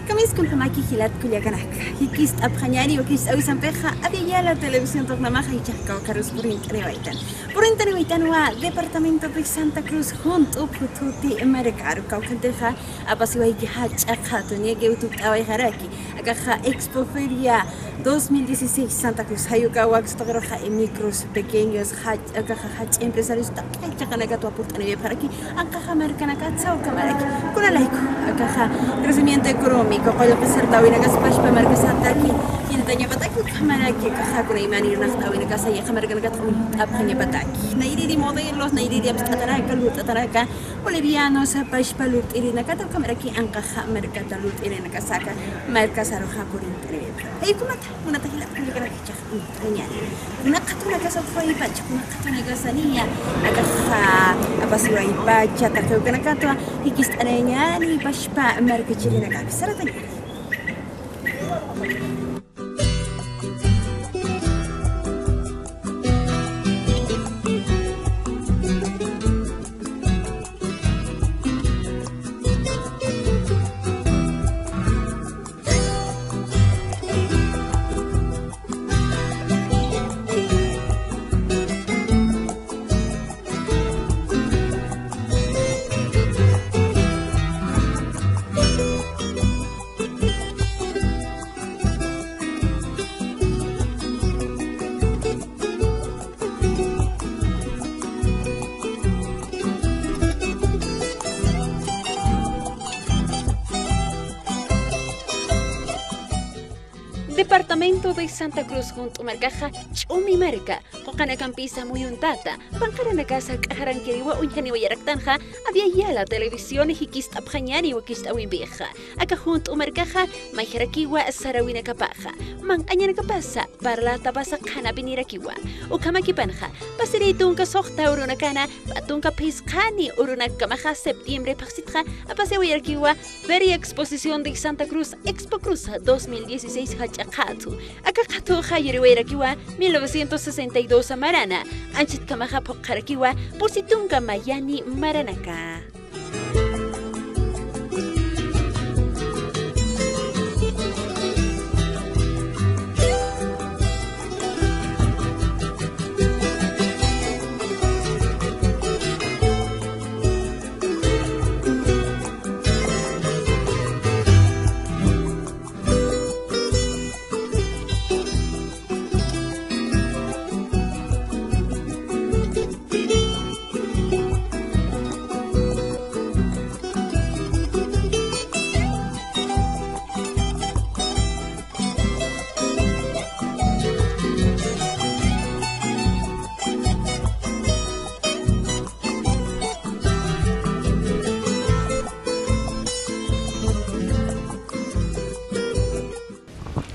Kamis kun hamaki hilat kuliakanak. Hikist abkhanyari wakist awi sampeja había la televisión tornamaja y chascao carus Purintanewaitan. Purintanewaitan wa departamento de Santa Cruz junto pututi marcar caucanteja apasiwai hach akhatuni geutu awai haraki. Akaja Expo Feria 2016 Santa Cruz Hayukawa Stogroja y micros pequeños hach empresarios chakanagato aportanebe haraki. Akaja markanakatsao kamaraki. Kuna laiko akaja crecimiento económico قالوا قصرت وين قصبش بمركز هتاكي ينتني بتاكي كمان كي كخاكنا إيماني نخت وين قصي خمر كنا قطعوا أبخني بتاكي نيري موديل لوس نيري أبستراك لوت أتراك ولبيانو سبش بلوت إلي نكتر كمان كي أنك خمر كتلوت إلي نكساك مركز أروح أقولين تريب هيكم أنا تهلا كل كنا كيخ يعني نقطنا كسب فايبات نقطنا كسانية أكخا أبصير فايبات تكتب كنا كتوا هيكست أنا يعني بشبع مركز إلي نكاك سرتني Departamento de Santa Cruz junto Marcaja, Chumi Marca, Jocana Campisa muy untata, Pancarana Casa, Cajaranquiriwa, Unjani Vallarectanja, había ya la televisión y Hikist Abjañani o Kist Awimbeja, acá junto Marcaja, Majarakiwa, Sarawina Capaja, Man Añana Capasa, Parla Tabasa Cana Binirakiwa, Ukamaki Panja, Pasirito Unca Sohta Urunacana, Batunca Piscani, Urunacamaja, septiembre Pasitra, Apasewayarkiwa, Feria Exposición de Santa Cruz, Expo Cruz 2016 Hachakatu, Akakatu Hayeriwerakiwa, 1962 Marana, Anchit Kamaha Pokarakiwa, Positunga Mayani Maranaka.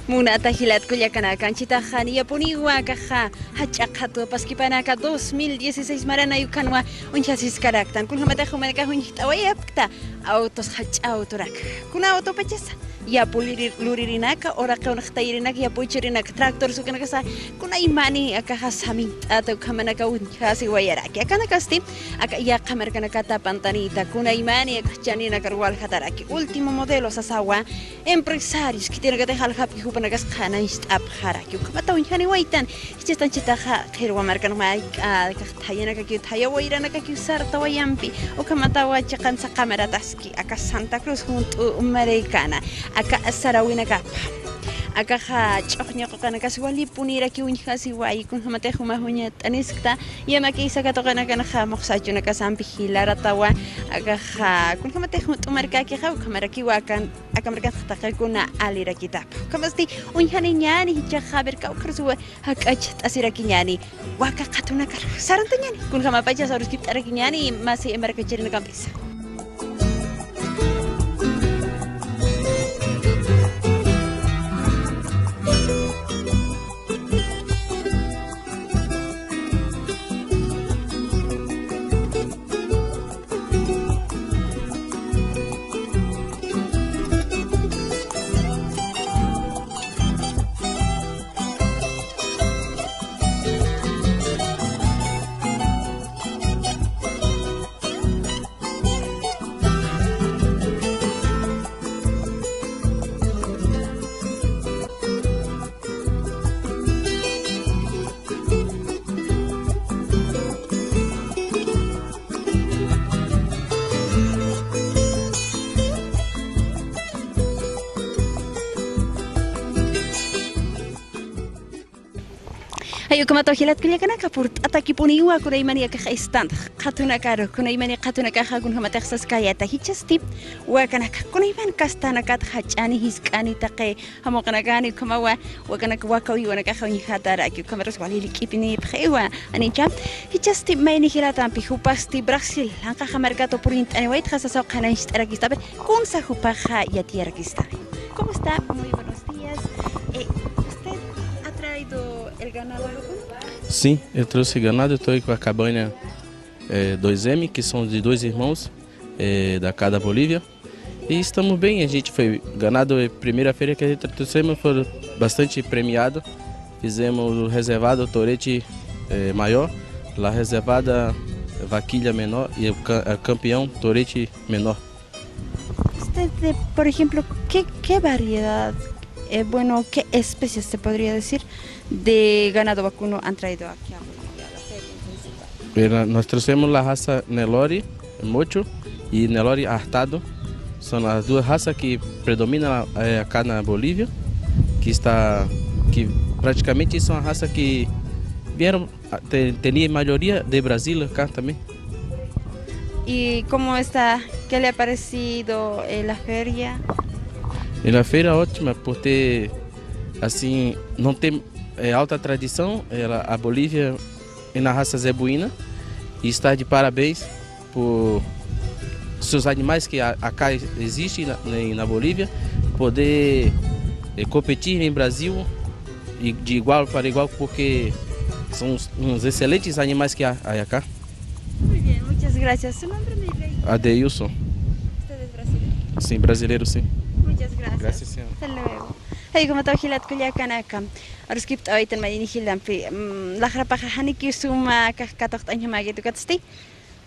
Muna tahilat kuliakana canchita jania puniwa kaja hachakato paskipanaka 2016 marana yukanwa unchasis karaktan kun hamata humanaka hunjita wayapta autos hachautorak kuna auto pachesa ya lulirinaka ora ka unahtairinaka ya puchirinak tractor sukanaka sa kuna imani akaha samit atau kamanaka unchasi wayaraki akana kasti aka ya kamarkana kata pantanita kuna imani akachanina karwal hataraki último modelo sasawa empresarios que tienen que dejar happy nagas khana istab haraki kamata unjani waitan chestan chitaha kherwa markan mai kahtayana ka kyutaya wairana ka kyusarta wayampi o kamata wa chakan sa kamera taski aka Santa Cruz junto Americana aka Sarawina ka aka ha chokhnya ko kana kaswali punira ki unjasi wai kun hamate huma hunya taniskta yama ki isa ka to kana kana ha moxachu na kasampi hilara tawa aka ha kun hamate junto marka ki ha kamera ki wakan aka marka khata kuna alira kitab kamasti unjani nyani hija khaber ka ukrsu hakach asira ki nyani waka katuna kar sarantanya kun hama pacha sarus ki tara ki nyani masih mereka cerina kampisa Hayo kama tohilat kuya kana kapurt ataki puniwa kuna imani ka stand khatuna karo kuna imani khatuna ka kun hama taxas kaya ta hichasti wa kana kuna iman kastana kat hachani hiskani taqe hamo kana gani kama wa kana wa kawi wa ka khawni khatara ki kama ras wali likipini bkhewa ani jam hichasti maini hilata pi hupasti Brasil anka mercado print ani wait khasa sa kana ishtarakista kun sa hupaja ya tierkista. ¿Cómo está? Muy buenos días. ¿Usted ha traído el ganado? Sim, eu trouxe ganado, eu estou com a cabanha 2M, que são de dois irmãos da cá da Bolívia. E estamos bem, a gente foi ganado, a primeira feira que a gente trouxemos foi bastante premiado. Fizemos o reservado Torete maior, a reservada Vaquilha menor e o campeão Torete menor. Usted, por ejemplo, ¿qué variedad, bueno, qué especies se podría decir de ganado vacuno han traído aquí a la feria? Nós trouxemos a raça Nelore Mocho e Nelore Artado. São as duas raças que predominam acá na Bolívia, que praticamente são a raça que vieram, tem maioria de Brasil acá também. ¿Y cómo está? ¿Qué le ha parecido la feria? A feira é ótima por ter, assim, não tem alta tradição, a Bolívia é na raça zebuína e está de parabéns por seus animais que acá existem na Bolívia, poder competir em Brasil e de igual para igual, porque são uns excelentes animais que há acá. Muy bien, muchas gracias. ¿Su nombre, mi rey? Adeilson. ¿Usted es brasileño? Sim, brasileiro sim. Muchas gracias. Gracias, señor. Hasta luego. Hey, como te hilat kuya kanaka. Ahora gibt heute mal in hilam fi. La grapa haniki suma kakatocht anya magi tu katsti.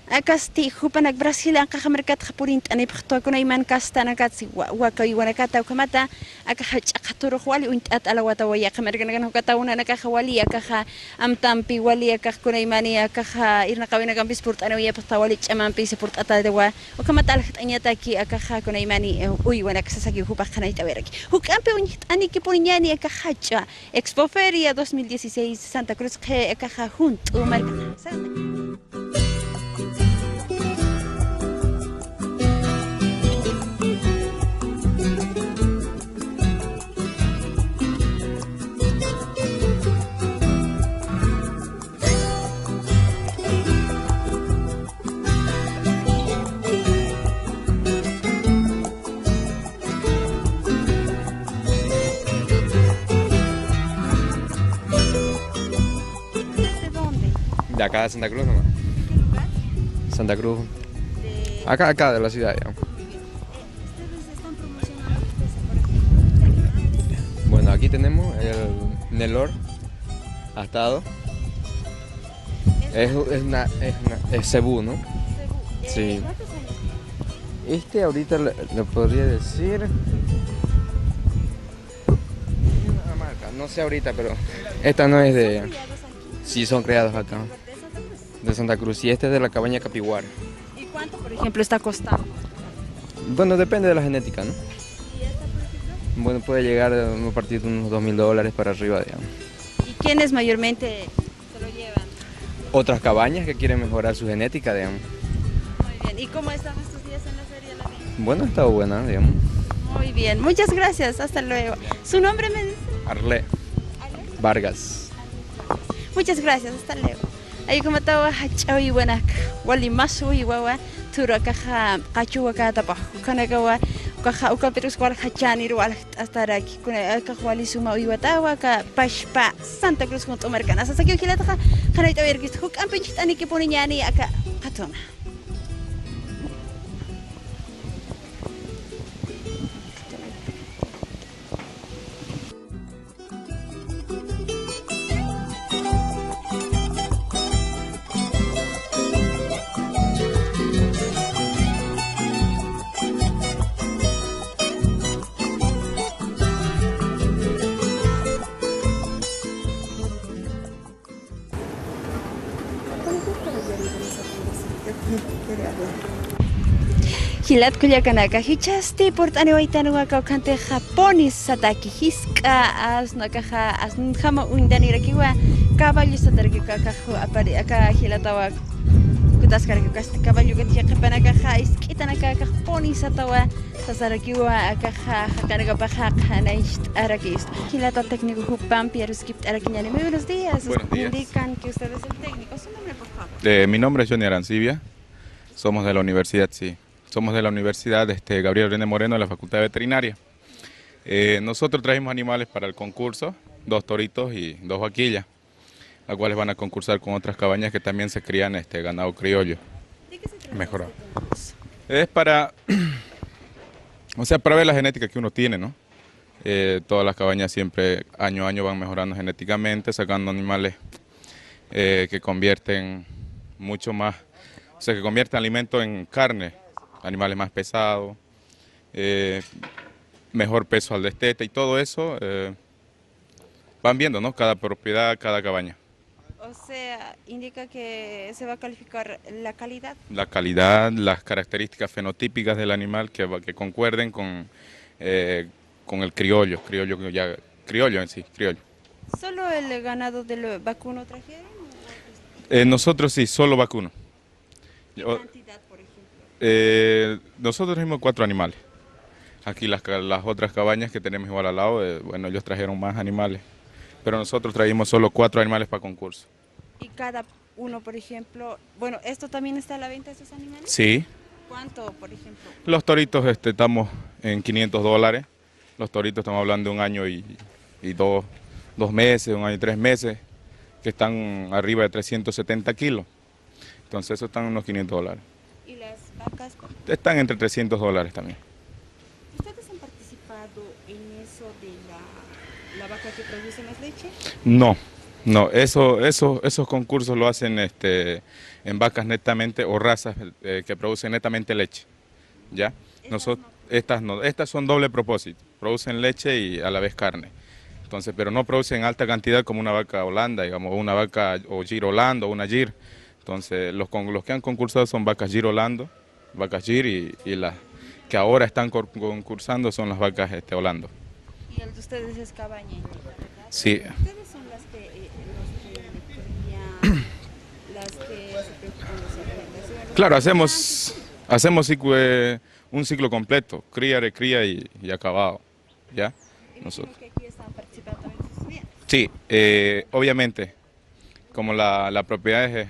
Akasti hupanak Brasil ang kakamerkat kapurint ani pagto ko na iman kasta na katsi wa kayo na kataw kamata akahach akaturo wali unt at alawata waya kamerkan na kataw na nakakawali akaha amtampi wali akah ko na imani akaha irna kawin na kampis purt ano ya pagtawali chamampi sa purt atadewa o kamata alhat anya taki akaha ko na imani uy wana kasasagi hupak kanay taweraki hukampi unyit ani kipuninyani akahacha Expo Feria 2016 Santa Cruz ke akaha junto markan sa De acá de Santa Cruz nomás. ¿Qué lugar? Santa Cruz. Acá de la ciudad, ya. ¿Ustedes están promocionando por ejemplo? Bueno, aquí tenemos el Nelor Astado. Es cebú, ¿no? Sí. ¿Cuántos años? Este ahorita le podría decir. Una marca, no sé ahorita, pero esta no es de. Sí, son creados acá. De Santa Cruz. Y este es de la cabaña Capiguara. ¿Y cuánto, por ejemplo, está costando? Bueno, depende de la genética, ¿no? ¿Y esta, por ejemplo? Bueno, puede llegar a partir de unos $2.000 para arriba, digamos. ¿Y quiénes mayormente se lo llevan? Otras cabañas que quieren mejorar su genética, digamos. Muy bien. ¿Y cómo están estos días en la feria? Bueno, ha estado buena, digamos. Muy bien. Muchas gracias. Hasta luego. ¿Su nombre me dice? Arle Vargas. Muchas gracias. Hasta luego. Ay como tawa hachawi buenak wali masu iwawa tura kaha kachu waka tapa kana kawa kaha uka perus kwal hachani ru al hasta aquí kuna kahwali suma iwatawa ka pashpa Santa Cruz junto americana hasta aquí kilata kana ita ver gist huk ampe chitani ke poninyani aka katona. Hilat kuyakanaka hichasti portani waitanuaka kante Japonis sataki hiska as nakaha as njama undani rakiwa caballo satarkika kahu apari aka hilatawa kutaskarka kasti caballo que tiene panaka ha iskitanaka Japonis satawa sasarakiwa aka hakanaga paja naist arakis hilata técnico Jupan Pierre Skipt arakiñani. Muy buenos días. Buenos días. Indican que usted es el técnico. Su nombre, por favor. Mi nombre es Johnny Arancibia, somos de la universidad, sí. Somos de la Universidad Gabriel René Moreno de la Facultad de Veterinaria. Nosotros trajimos animales para el concurso, 2 toritos y 2 vaquillas, las cuales van a concursar con otras cabañas que también se crían ganado criollo. ¿De qué se trata Mejorado. este concurso? Es para, para ver la genética que uno tiene, ¿no? Todas las cabañas siempre año a año van mejorando genéticamente, sacando animales que convierten mucho más, o sea, que convierten alimento en carne. Animales más pesados, mejor peso al destete y todo eso van viendo, ¿no? Cada propiedad, cada cabaña. O sea, indica que se va a calificar la calidad. La calidad, las características fenotípicas del animal que concuerden con el criollo en sí, criollo. ¿Solo el ganado del vacuno trajeron? Nosotros sí, solo vacuno. ¿Qué cantidad, por ejemplo? Nosotros trajimos 4 animales. Aquí las otras cabañas que tenemos igual al lado, bueno, ellos trajeron más animales. Pero nosotros trajimos solo 4 animales para concurso. Y cada uno, por ejemplo, bueno, ¿esto también está a la venta de esos animales? Sí. ¿Cuánto, por ejemplo? Los toritos estamos en $500. Los toritos estamos hablando de 1 año y 2 meses, 1 año y 3 meses, que están arriba de 370 kilos. Entonces eso están unos $500. ¿Y las vacas? Están entre $300 también. ¿Ustedes han participado en eso de la vaca que produce más leche? No, esos concursos lo hacen en vacas netamente o razas que producen netamente leche, ¿ya? Estas son doble propósito, producen leche y a la vez carne. Entonces, pero no producen alta cantidad como una vaca holanda, digamos, o una vaca o gir holando o una gir. Entonces, los que han concursado son vacas gir holando, vacas gir y las que ahora están concursando son las vacas holando. ¿Y el de ustedes es cabaña, ¿verdad? Sí. ¿Ustedes son las que crían, las que se preocupan de su alimentación? Claro, hacemos un ciclo completo, cría, recría y acabado, ¿ya? Imagino que aquí están participando también sus estudiantes. Sí, obviamente, como la propiedad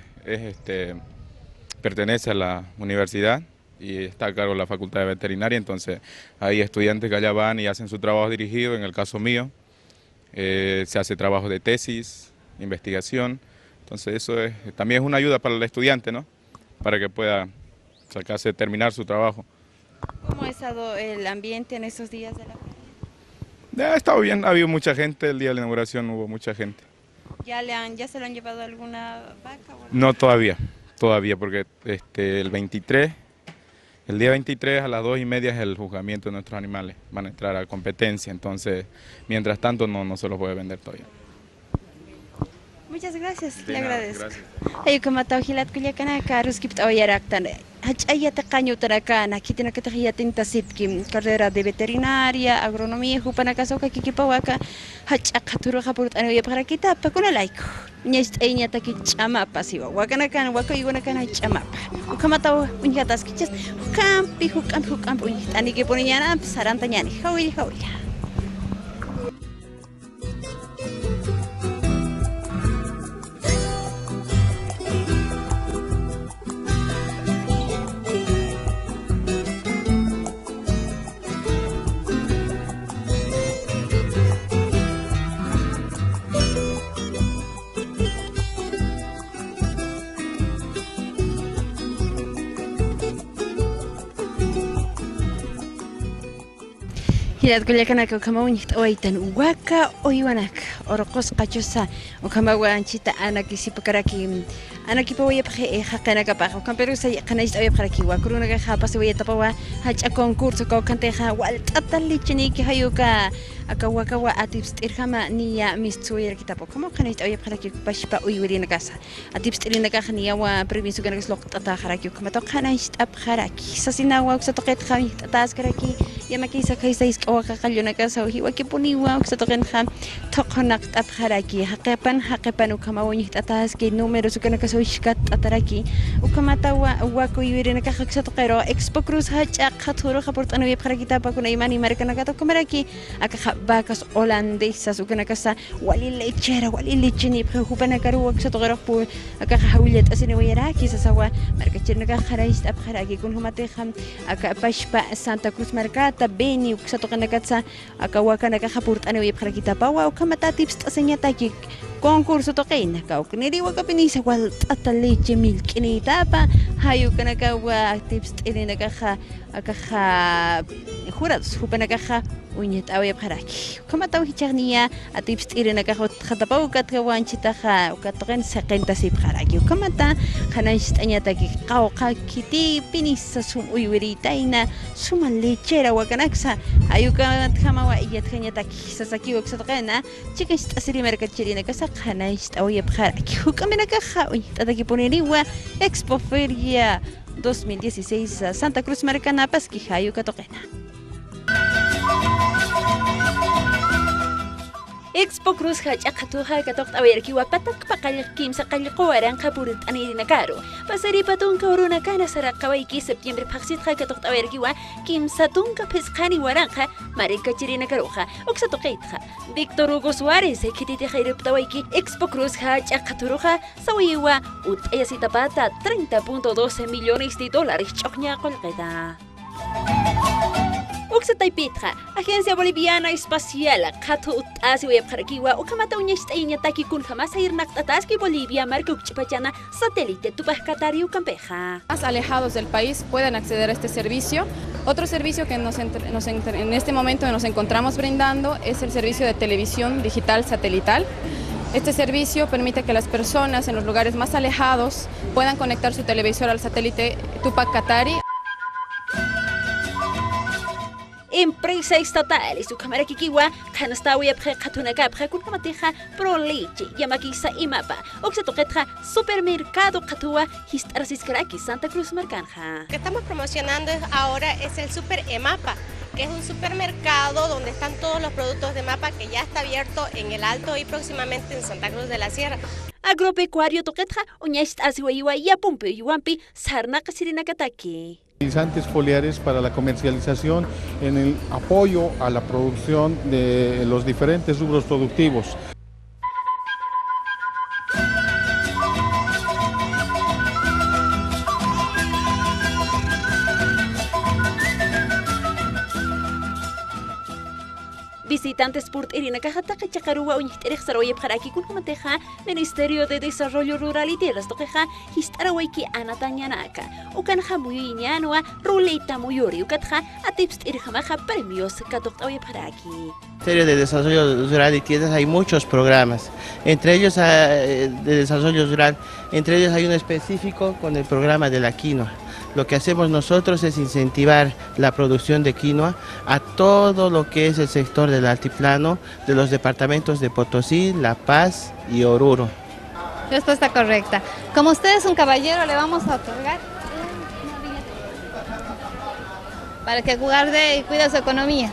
pertenece a la universidad y está a cargo de la Facultad de Veterinaria, entonces hay estudiantes que allá van y hacen su trabajo dirigido. En el caso mío, se hace trabajo de tesis, investigación, entonces eso también es una ayuda para el estudiante, ¿no? Para que pueda terminar su trabajo. ¿Cómo ha estado el ambiente en estos días de la feria? Ha estado bien, ha habido mucha gente, el día de la inauguración hubo mucha gente. ¿Ya se lo han llevado alguna vaca? No, todavía, porque el día 23 a las 2:30 es el juzgamiento de nuestros animales, van a entrar a competencia, entonces mientras tanto no se los puede vender todavía. Muchas gracias, De le nada, agradezco. gracias. Ayuka hilat kuliakanaka ruskip awayaraktan. Hachayata kañutarakana, kitinakatahiyatinta sitkim, carrera de veterinaria, agronomía, jupanakasoka kikipawaka, hachakaturuja purut anoya para kitapa, kuna laiko. Ñast eñata ki chamapa siwa, wakanakan, wakayunakan chamapa. Ukamataw, unyatas kichas, hukampi, unyitani que poniñana, sarantañani, hawili. Hilat kuliakanaka ukamawñit awaitan waka oywanaka orqos qachusa ukamawanchita anakisipakaraki anakipawayapaqi haqanakapaq ukamperusa qanayst awayapaqaraki wakurunaka hapasi wayatapawa hacha concurso kawkanteja walt'ata lichiniki hayuka akawa atips irhama niya mistuyer kita como kanit oye para que pashpa uyurina casa atips irina ka niya wa permiso kana slok tata kharaki kuma to kana istab kharaki sasina wa sa toket khami tatas kharaki yamaki sa kaisa is kawa kalyona casa hiwa ke puniwa sa token kham tokonak tab kharaki haqipan ukama woni tatas ke número su kana casa ishkat ataraki ukama tawa wa ko uyurina ka sa tokero expo cruz hacha khaturo khaportano yeb kharakita pa kuna imani markana ka to kumaraki aka vacas holandesas ukana casa wali lechini hubana karu sa tokero pu aka hawlet asini wayaraki sa sawa markachirna ka kharais ab kharaki kun humate kham aka pashpa Santa Cruz markata beni uksa tokana katsa aka wakana ka khaportano yeb kharakita pa wa ukamata tips tasenyata ki concurso toqina ka ukniri wa kapinisa wal ataleche milkini tapa hayu kana ka wa tips tinina ka kha jurados hubana ka unyet awe bharaki kama taw hicharnia atips tirena ka khatapa ukat ka wanchita kha ukatren 70 bharaki kama ta khanast anyata ki qawqa kiti pinisa sum uyuri taina suman lechera wakanaksa ayuka khama wa iyat khanyata ki sasaki uksatqena chikas asiri merkachirina ka khanast awe bharaki kama ka kha unyet adaki poneri wa Expo Feria 2016 Santa Cruz Marcana paski hayu katoqena Expo Cruz hacha khatuha katok awerki wa patak pakal kim sa kalqoran khaburit anirina karo pasari patun corona kana sara kawaiki septiembre phaksit kha katok awerki wa kim satun ka pesqani waranja marika chirina karoja oksa toqeitja Víctor Hugo Suárez khititi khairip tawaiki Expo Cruz hacha khaturuja sawiwa utayasita pata 30.12 millones de dólares choqnya qolqeda Uksatay Petra, Agencia Boliviana Espacial, Katu Utasi Web Karakiwa, Ukamata Unyastainya Taki kun jamás a ir Naktaski Bolivia, Marco Chipachana, satélite Tupac Catariu Campeja. Más alejados del país pueden acceder a este servicio. Otro servicio que en este momento nos encontramos brindando es el servicio de televisión digital satelital. Este servicio permite que las personas en los lugares más alejados puedan conectar su televisor al satélite Tupac Katari. Empresa estatal su cámara kikiwa kanastawi apre katunaka apre kunamateja pro leche yamakisa imapa oxetoquetra supermercado katua histarasiskaraki Santa Cruz Marcanja. Lo que estamos promocionando ahora es el Super EMAPA, que es un supermercado donde están todos los productos de MAPA que ya está abierto en el Alto y próximamente en Santa Cruz de la Sierra. Agropecuario toquetra uñast asiwaiwa yapumpe yuampi sarnaka sirinakataki. Fertilizantes foliares para la comercialización en el apoyo a la producción de los diferentes rubros productivos. Visitantes por Irina Cajataca Chacarua Uniterek Saroye Paraki Kunamateja, Ministerio de Desarrollo Rural y Tierras Toqueja, Histarawaki Anatañanaka, Ukanja Muyinyanua, Ruleta Muyuri, Ukatja, Atips Irjamaja Premios Katoktawe Paraki. Ministerio de Desarrollo Rural y Tierras hay muchos programas, entre ellos de desarrollo rural, entre ellos hay uno específico con el programa de la quinoa. Lo que hacemos nosotros es incentivar la producción de quinoa a todo lo que es el sector del altiplano de los departamentos de Potosí, La Paz y Oruro. Respuesta correcta. Como usted es un caballero, le vamos a otorgar para que guarde y cuide su economía.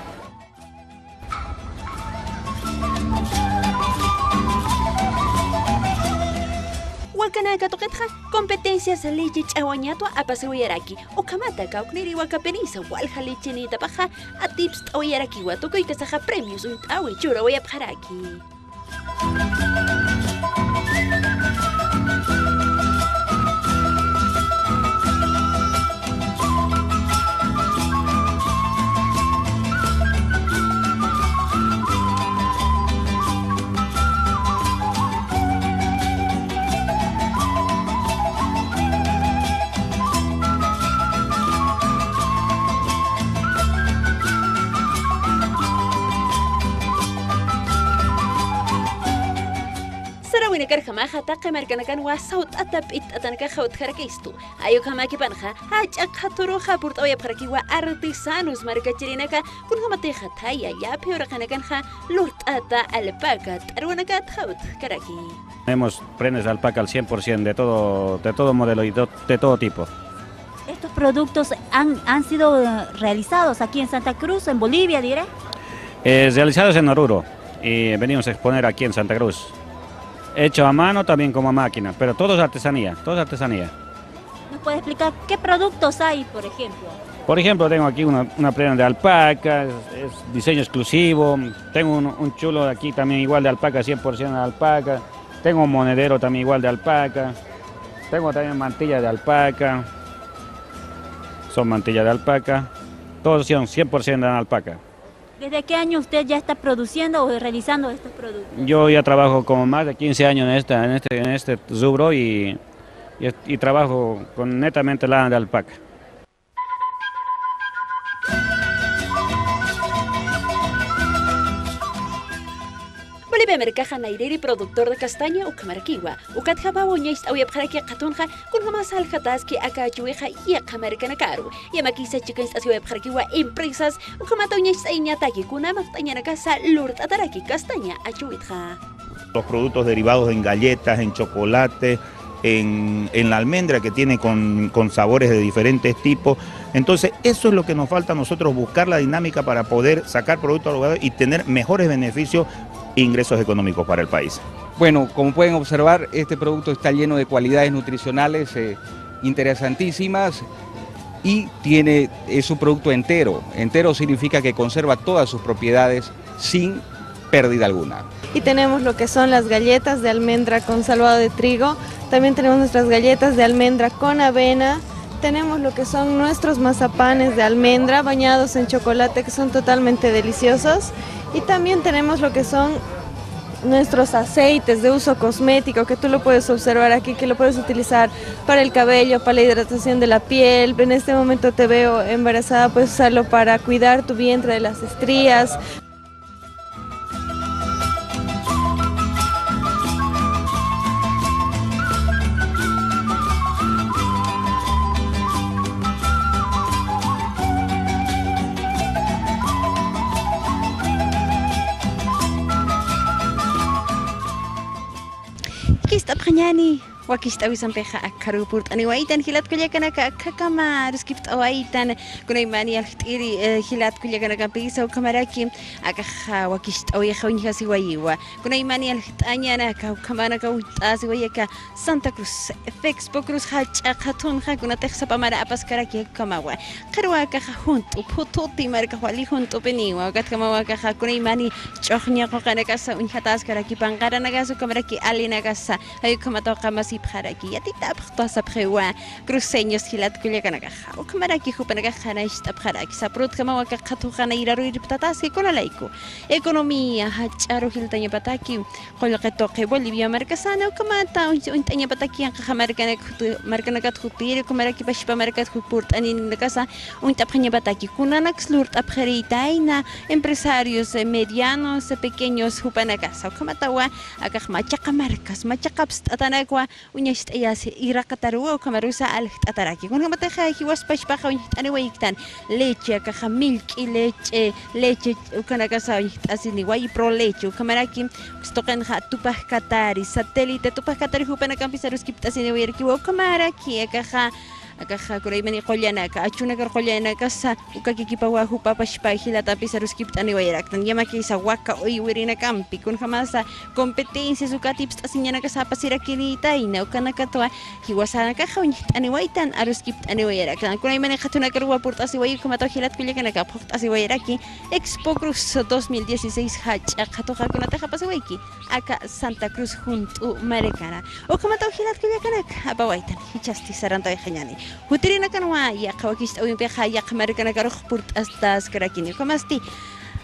Wakanaka toquetja competencias leche chawañato a pasewayaraki o kamata kaukniri wakapenisa walja leche ni tapaja a tips oyaraki watoko y kasaja premios un tawi chura wayapjaraki. Kunaymani karjamaja taqa markanakan wasaut atap it atanaka jaut jarakistu. Ayo kamaki panja, hachak haturuja purtawaya parakiwa artesanos markachirinaka kun hamateja taya ya peor kanakanja lurt ata alpaca arwanakat jaut karaki. Tenemos prendas de alpaca al 100% de todo modelo y de todo tipo. ¿Estos productos han sido realizados aquí en Santa Cruz, en Bolivia, diré? Realizados en Oruro y venimos a exponer aquí en Santa Cruz. Hecho a mano también como a máquina, pero todo es artesanía, todo es artesanía. ¿Nos puede explicar qué productos hay, por ejemplo? Por ejemplo, tengo aquí una prenda de alpaca, es diseño exclusivo. Tengo un chulo aquí también igual de alpaca, 100% de alpaca. Tengo un monedero también igual de alpaca. Tengo también mantillas de alpaca. Son mantillas de alpaca. Todos son 100% de alpaca. ¿Desde qué año usted ya está produciendo o realizando estos productos? Yo ya trabajo como más de 15 años en este rubro y trabajo con netamente lana de alpaca. Bolivia mercaja naireri productor de castaña ukamarkiwa ukatjaba uñais awyapjaraki qatunja kun jamas aljatas akachueja y akamercana caro y makisa chikens asyapjarkiwa empresas ukamata uñais aiñataki kuna maftañana casa lurt ataraki castaña achuitja. Los productos derivados en galletas, en chocolate, en la almendra que tiene con sabores de diferentes tipos. Entonces eso es lo que nos falta a nosotros, buscar la dinámica para poder sacar productos al lugar y tener mejores beneficios e ingresos económicos para el país. Bueno, como pueden observar, este producto está lleno de cualidades nutricionales interesantísimas y es un producto entero. Entero significa que conserva todas sus propiedades sin pérdida alguna. Y tenemos lo que son las galletas de almendra con salvado de trigo, también tenemos nuestras galletas de almendra con avena, tenemos lo que son nuestros mazapanes de almendra bañados en chocolate que son totalmente deliciosos y también tenemos lo que son nuestros aceites de uso cosmético que tú lo puedes observar aquí, que lo puedes utilizar para el cabello, para la hidratación de la piel. En este momento te veo embarazada, puedes usarlo para cuidar tu vientre de las estrías. Kista panyani wakista wisampeja akaru purtani waitan hilat kulyakanaka kakama ruskipt awaitan kunaymani alhtiri hilat kulyakanaka pisa kamaraki akaja wakista oyeja unhasi waiwa kunaymani alhtanyana kamana kautasi wayaka Santa Cruz Facebook Cruz hacha khatun hakuna texsa pamara apaskaraki kamawa qarwa kaja junto pututi marka wali junto peniwa katkamawa kaja kunaymani chokhnya qokanaka sa unhatas karaki pangarana gasu kamaraki alina gasa ay kamata kamasi bjaraki yatita bkhtosa bkhwa cruceños hilat kulyakanaka o kamaraki hupanaka khana ishtabjaraki saprut kamawa qatu khana iraru irptatasi konalaiko economía hacharo hiltaña pataki qolqeto qe Bolivia markasana kamata untaña pataki markanaka khutiri kamaraki bashpa markat khupurt anin nakasa untabkhanya pataki kunanax lurt abjaritaina empresarios medianos pequeños hupanaka kamatawa akahmachaqa markas machaqaps atanakwa uñas ayas iraqataru kamarusa alht ataraki kun mataja hiwaspash paja anewaitan leche caja milk y leche ukanakasa asini wai pro leche kamaraki stoqen ha tupaj katari satélite tupaj katari hupanaka pisarus kiptasini werki kamaraki caja akaja kuraymani qollanaka achunaka qollanaka sa ukakikipawa hupapashpa hilata pisarus kiptani wayraktan yamaki sa waka oy wirina kampi kun jamasa competencias ukatips asiñanaka sa pasirakinitaina ukanaka toa hiwasanaka khawñitani waytan arus kiptani wayraktan kuraymani khatunaka ruwa purtasi way kumato hilat kulyakanaka phuqtasi wayraki Expo Cruz 2016 hacha khatoja kunata japasawayki aka Santa Cruz junto marekana ukumato hilat kulyakanaka apawaytan hichasti saranta yhañani Hutirina kanwa ya kawakist awin peja ya kamarikana karuj purt astas karakini kamasti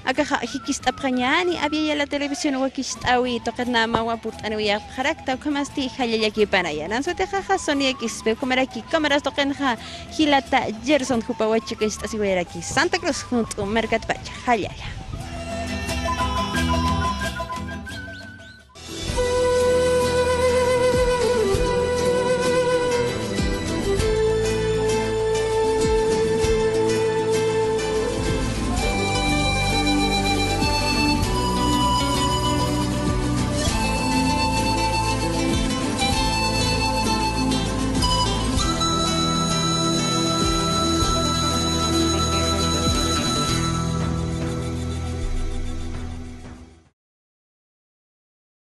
akaja hikist apkhanyani abia la televisión wakist awi toqna mawa purt anwiya kharakta kamasti hayayaki panaya nansote jaja sonia kispe kamaraki kamaras toqenja hilata Gerson hupawachika istasiweraki Santa Cruz junto mercat pacha hayaya